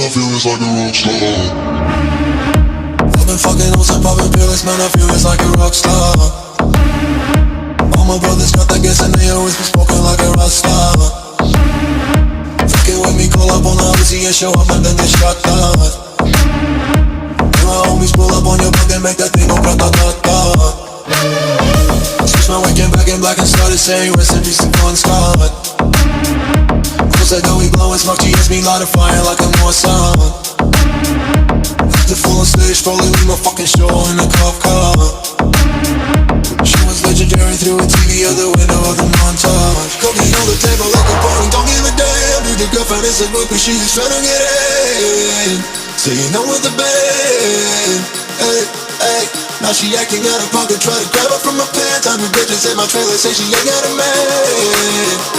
I feel it's like a rock star. I've been fucking hoes and popping pills, man, I feel it's like a rock star. All my brothers got that gas and they always be smoking like a rock star. Fucking with me, call up on the Uzi and show up and then get shot down. And my homies pull up on your block and make that thing go grata-ta-ta. Switch my weekend back in black and started saying rest in peace to Bon Scott. Close that door, we blowin' smoke, GS me light a fire like a Mossad. The full on stage, probably leave my fucking show in a cop car. She was legendary through a TV out the window of the montage. Cooking on the table like a party, don't give a damn. Dude, the girlfriend is a groupie, she just tryna get in. Saying no with the band. Hey, hey. Now she acting out of pocket, try to grab her from my pants. I'm a bitches in my trailer, say she ain't got a man.